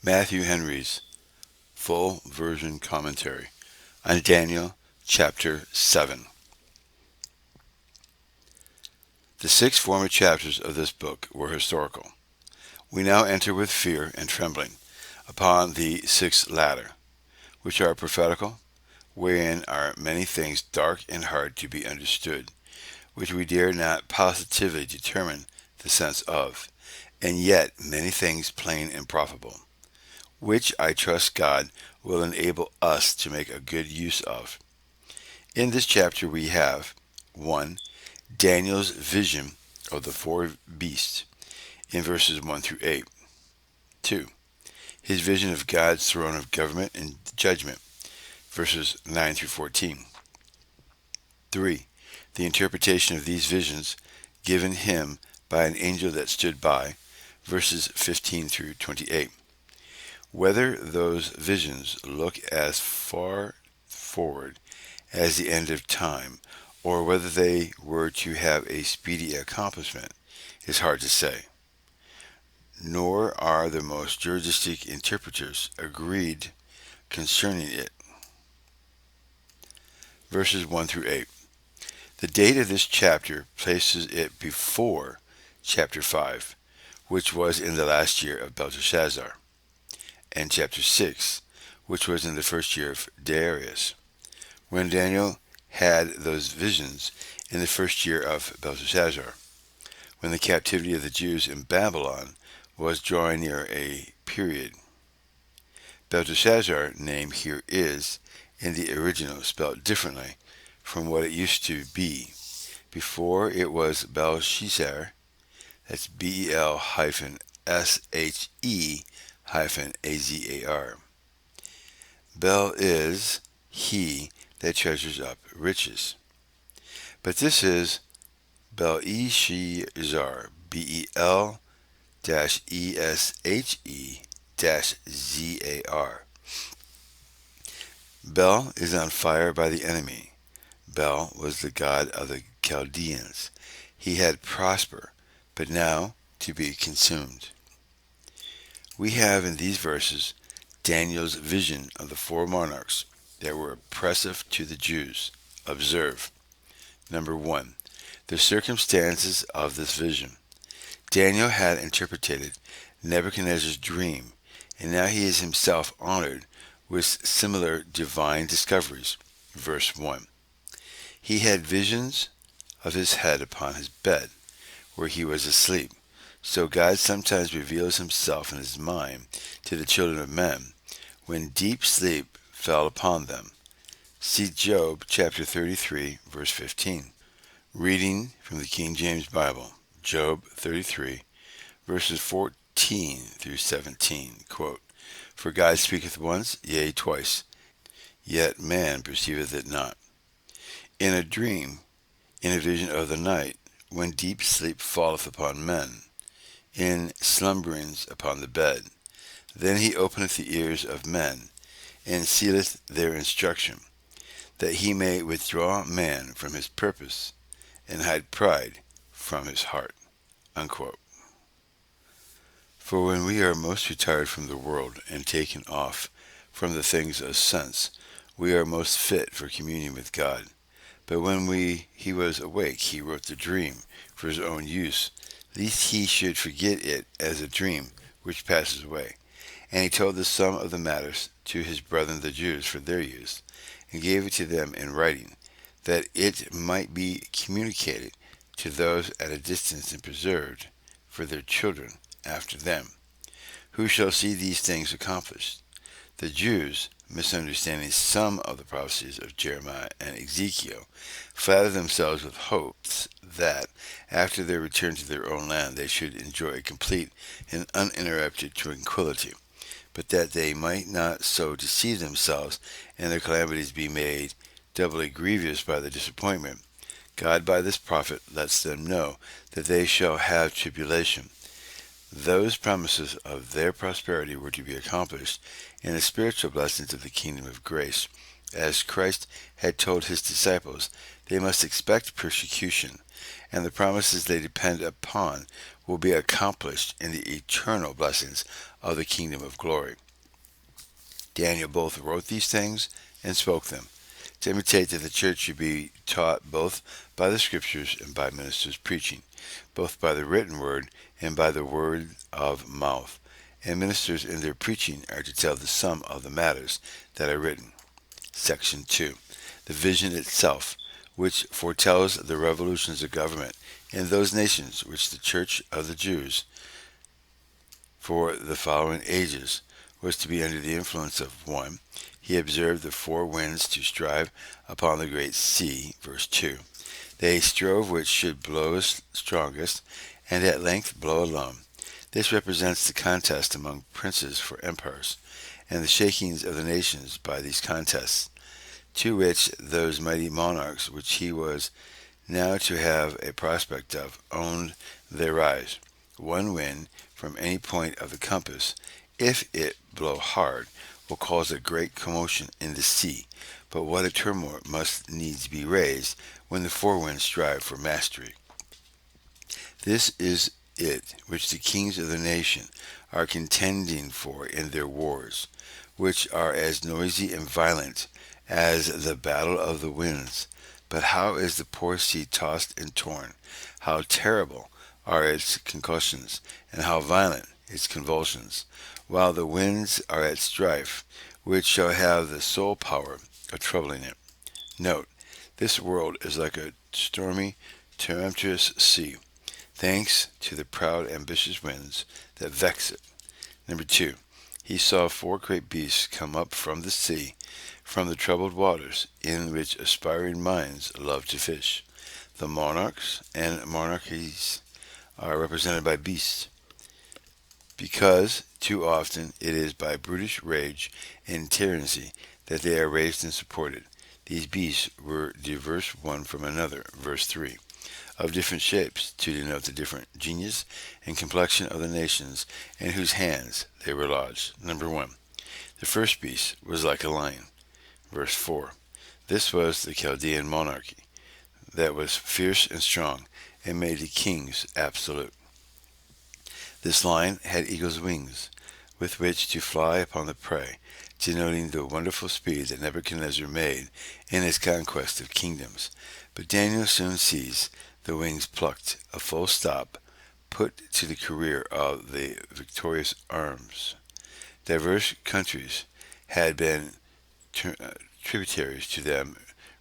Matthew Henry's Full Version Commentary on Daniel chapter 7. The 6 former chapters of this book were historical. We now enter with fear and trembling upon the 6 latter, which are prophetical, wherein are many things dark and hard to be understood, which we dare not positively determine the sense of, and yet many things plain and profitable, which I trust God will enable us to make a good use of. In this chapter we have 1. Daniel's vision of the 4 beasts in verses 1 through 8. 2. His vision of God's throne of government and judgment, verses 9 through 14. 3. The interpretation of these visions given him by an angel that stood by, verses 15 through 28. Whether those visions look as far forward as the end of time, or whether they were to have a speedy accomplishment, is hard to say. Nor are the most juristic interpreters agreed concerning it. Verses 1 through 8. The date of this chapter places it before chapter 5, which was in the last year of Belteshazzar, and chapter 6, which was in the first year of Darius, when Daniel had those visions in the first year of Belteshazzar, when the captivity of the Jews in Babylon was drawing near a period. Belteshazzar name here is, in the original, spelled differently from what it used to be. Before it was Belshazzar, that's Belshe-Azar. Bel is he that treasures up riches. But this is Belshazzar, Bel-Eshe-Zar. Bel is on fire by the enemy. Bel was the god of the Chaldeans. He had prospered, but now to be consumed. We have in these verses Daniel's vision of the 4 monarchs that were oppressive to the Jews. Observe. Number 1. The circumstances of this vision. Daniel had interpreted Nebuchadnezzar's dream, and now he is himself honored with similar divine discoveries. Verse 1. He had visions of his head upon his bed, where he was asleep. So God sometimes reveals himself in his mind to the children of men, when deep sleep fell upon them. See Job chapter 33, verse 15. Reading from the King James Bible, Job 33, verses 14 through 17, quote, For God speaketh once, yea, twice, yet man perceiveth it not. In a dream, in a vision of the night, when deep sleep falleth upon men, in slumberings upon the bed, then he openeth the ears of men, and sealeth their instruction, that he may withdraw man from his purpose, and hide pride from his heart. Unquote. For when we are most retired from the world and taken off from the things of sense, we are most fit for communion with God. But when he was awake, he wrote the dream for his own use, lest he should forget it as a dream which passes away. And he told the sum of the matters to his brethren the Jews for their use, and gave it to them in writing, that it might be communicated to those at a distance and preserved for their children after them, who shall see these things accomplished. The Jews, misunderstanding some of the prophecies of Jeremiah and Ezekiel, flatter themselves with hopes that, after their return to their own land, they should enjoy a complete and uninterrupted tranquility, but that they might not so deceive themselves, and their calamities be made doubly grievous by the disappointment. God by this prophet lets them know that they shall have tribulation. Those promises of their prosperity were to be accomplished in the spiritual blessings of the kingdom of grace. As Christ had told his disciples, they must expect persecution, and the promises they depend upon will be accomplished in the eternal blessings of the kingdom of glory. Daniel both wrote these things and spoke them, to imitate that the church should be taught both by the Scriptures and by ministers preaching, both by the written word and by the word of mouth. And ministers in their preaching are to tell the sum of the matters that are written. Section 2. The vision itself, which foretells the revolutions of government in those nations which the Church of the Jews for the following ages was to be under the influence of. 1. He observed the four winds to strive upon the great sea, verse 2. They strove which should blow strongest, and at length blow alone. This represents the contest among princes for empires, and the shakings of the nations by these contests, to which those mighty monarchs which he was now to have a prospect of owned their rise. One wind from any point of the compass, if it blow hard, will cause a great commotion in the sea. But what a turmoil must needs be raised when the four winds strive for mastery. This is it which the kings of the nation are contending for in their wars, which are as noisy and violent as the battle of the winds. But how is the poor sea tossed and torn? How terrible are its concussions, and how violent its convulsions, while the winds are at strife, which shall have the sole power of troubling it. Note, this world is like a stormy, tempestuous sea, thanks to the proud, ambitious winds that vex it. Number 2. He saw four great beasts come up from the sea, from the troubled waters, in which aspiring minds love to fish. The monarchs and monarchies are represented by beasts, because too often it is by brutish rage and tyranny that they are raised and supported. These beasts were diverse one from another, verse 3, of different shapes, to denote the different genius and complexion of the nations in whose hands they were lodged. Number 1. The first beast was like a lion, verse 4. This was the Chaldean monarchy, that was fierce and strong, and made the kings absolute. This lion had eagle's wings, with which to fly upon the prey, denoting the wonderful speed that Nebuchadnezzar made in his conquest of kingdoms. But Daniel soon sees the wings plucked, a full stop put to the career of the victorious arms. Diverse countries had been tributaries to them,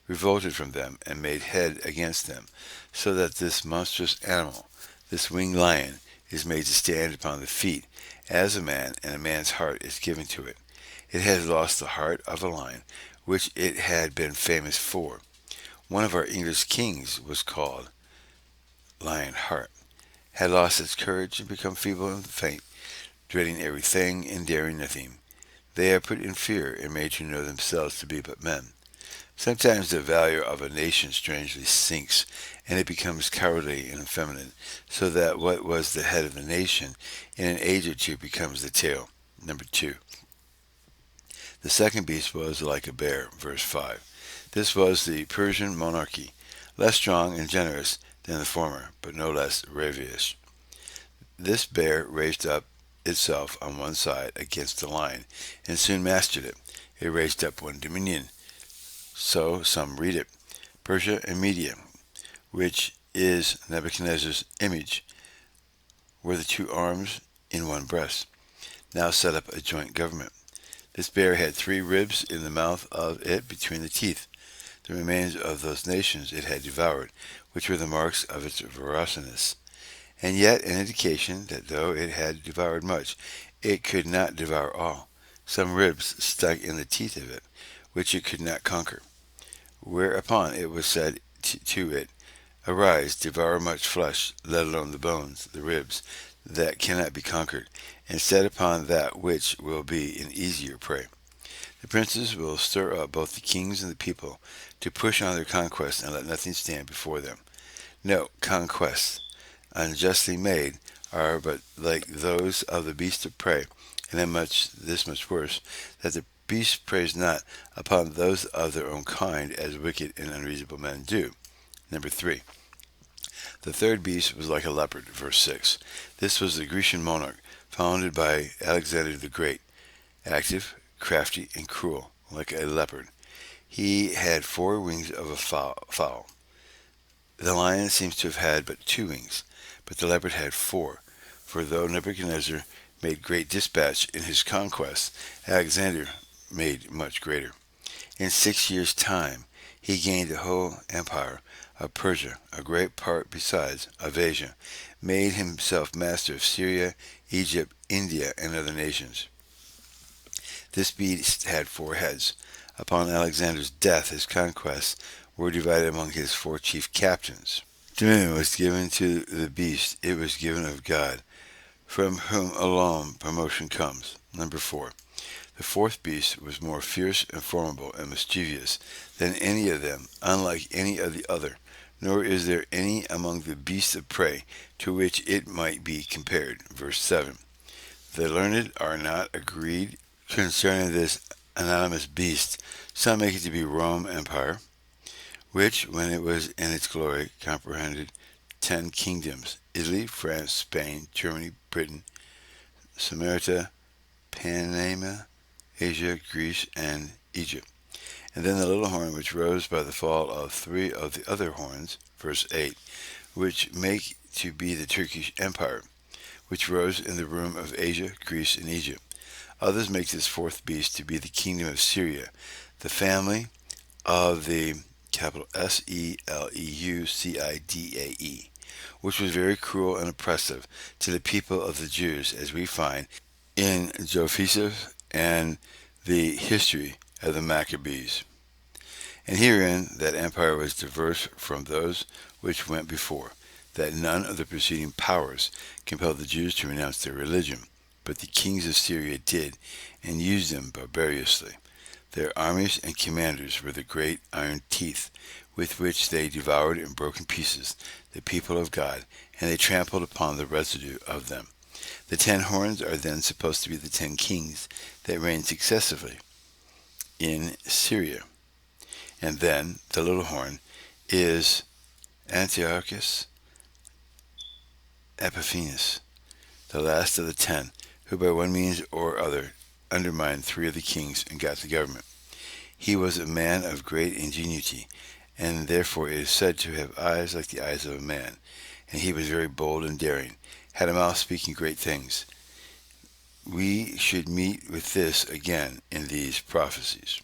revolted from them, and made head against them, so that this monstrous animal, this winged lion, is made to stand upon the feet as a man, and a man's heart is given to it. It has lost the heart of a lion, which it had been famous for. One of our English kings was called Lionheart, had lost its courage and become feeble and faint, dreading everything and daring nothing. They are put in fear and made to know themselves to be but men. Sometimes the value of a nation strangely sinks, and it becomes cowardly and effeminate, so that what was the head of the nation in an age or two becomes the tail. Number 2. The second beast was like a bear, verse 5. This was the Persian monarchy, less strong and generous than the former, but no less ravish. This bear raised up itself on one side against the lion, and soon mastered it. It raised up one dominion, so some read it, Persia and Media, which is Nebuchadnezzar's image, were the two arms in one breast, now set up a joint government. This bear had 3 ribs in the mouth of it between the teeth. The remains of those nations it had devoured, which were the marks of its ferociousness, and yet an indication that though it had devoured much, it could not devour all. Some ribs stuck in the teeth of it, which it could not conquer. Whereupon it was said to it, Arise, devour much flesh, let alone the bones, the ribs, that cannot be conquered, and set upon that which will be an easier prey. The princes will stir up both the kings and the people to push on their conquests and let nothing stand before them. No, conquests, unjustly made, are but like those of the beast of prey, and this much worse, that the beast preys not upon those of their own kind, as wicked and unreasonable men do. Number 3. The third beast was like a leopard, verse 6. This was the Grecian monarch, founded by Alexander the Great, active, crafty, and cruel, like a leopard. He had 4 wings of a fowl. The lion seems to have had but 2 wings, but the leopard had 4. For though Nebuchadnezzar made great dispatch in his conquests, Alexander made much greater. In 6 years' time, he gained the whole empire of Persia, a great part besides of Asia, made himself master of Syria, Egypt, India, and other nations. This beast had 4 heads. Upon Alexander's death, his conquests were divided among his 4 chief captains. Dominion was given to the beast. It was given of God, from whom alone promotion comes. Number 4. The fourth beast was more fierce and formidable and mischievous than any of them, unlike any of the other, nor is there any among the beasts of prey to which it might be compared. Verse 7. The learned are not agreed concerning this anonymous beast. Some make it to be Rome Empire, which, when it was in its glory, comprehended 10 kingdoms: Italy, France, Spain, Germany, Britain, Samarita, Panama, Asia, Greece, and Egypt. And then the little horn which rose by the fall of 3 of the other horns, verse 8, which make to be the Turkish Empire, which rose in the room of Asia, Greece, and Egypt. Others make this fourth beast to be the kingdom of Syria, the family of the capital Seleucidae, which was very cruel and oppressive to the people of the Jews, as we find in Josephus and the history of the Maccabees. And herein that empire was diverse from those which went before, that none of the preceding powers compelled the Jews to renounce their religion, but the kings of Syria did, and used them barbarously. Their armies and commanders were the great iron teeth, with which they devoured and broke in pieces the people of God, and they trampled upon the residue of them. The 10 horns are then supposed to be the 10 kings that reigned successively in Syria. And then the little horn is Antiochus Epiphanes, the last of the 10, who by one means or other undermined 3 of the kings and got the government. He was a man of great ingenuity, and therefore it is said to have eyes like the eyes of a man, and he was very bold and daring, had a mouth speaking great things. We should meet with this again in these prophecies.